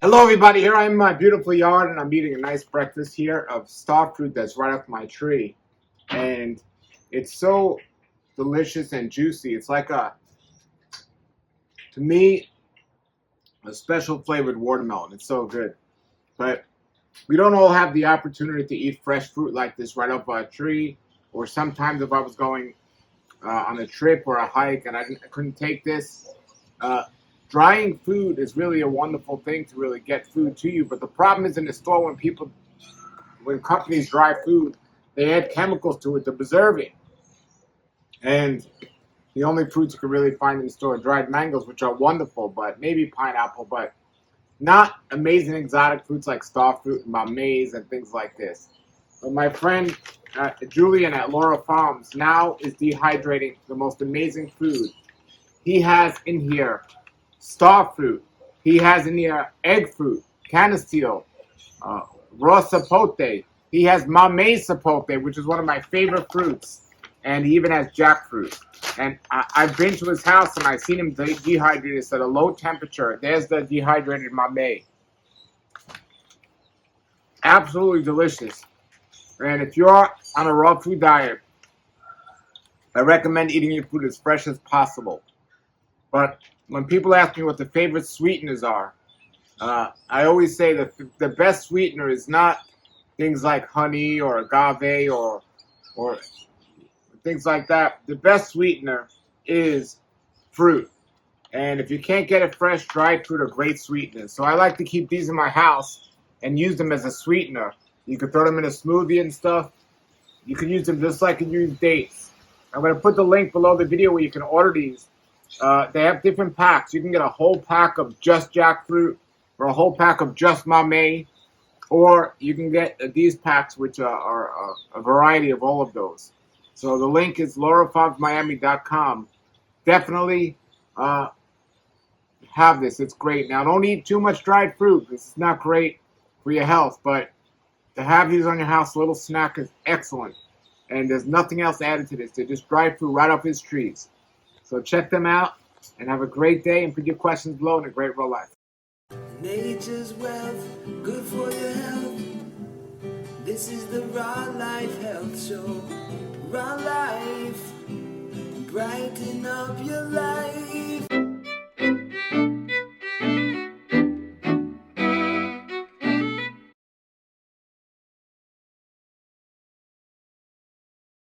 Hello everybody, here I am in my beautiful yard and I'm eating a nice breakfast here of star fruit that's right off my tree. And it's so delicious and juicy. It's like to me, a special flavored watermelon. It's so good. But we don't all have the opportunity to eat fresh fruit like this right off our tree. Or sometimes if I was going on a trip or a hike and I couldn't take this, uh, drying food is really a wonderful thing to really get food to you. But the problem is in the store when companies dry food, they add chemicals to it to preserve it. And the only fruits you can really find in the store are dried mangoes, which are wonderful, but maybe pineapple, but not amazing exotic fruits like star fruit and maize and things like this. But my friend Julian at Lara Farms now is dehydrating the most amazing food. He has in here star fruit. He has in here egg fruit, canasteel, uh, raw sapote. He has mamey sapote, which is one of my favorite fruits, and he even has jackfruit. And I've been to his house and I've seen him dehydrate this at a low temperature. There's the dehydrated mamey. Absolutely delicious. And if you're on a raw food diet, I recommend eating your food as fresh as possible. But when people ask me what the favorite sweeteners are, I always say that the best sweetener is not things like honey or agave or things like that. The best sweetener is fruit. And if you can't get it fresh, dried fruit are great sweeteners. So I like to keep these in my house and use them as a sweetener. You can throw them in a smoothie and stuff. You can use them just like you use dates. I'm going to put the link below the video where you can order these. They have different packs. You can get a whole pack of just jackfruit or a whole pack of just mamey, or you can get these packs, which are a variety of all of those. So the link is laurafarmsmiami.com. Definitely have this. It's great. Now, don't eat too much dried fruit. This is not great for your health, but to have these on your house, a little snack is excellent. And there's nothing else added to this. They're just dried fruit right off his trees. So check them out and have a great day and put your questions below and a great real life. Nature's wealth, good for your health. This is the Raw Life Health Show. Raw Life, brighten up your life.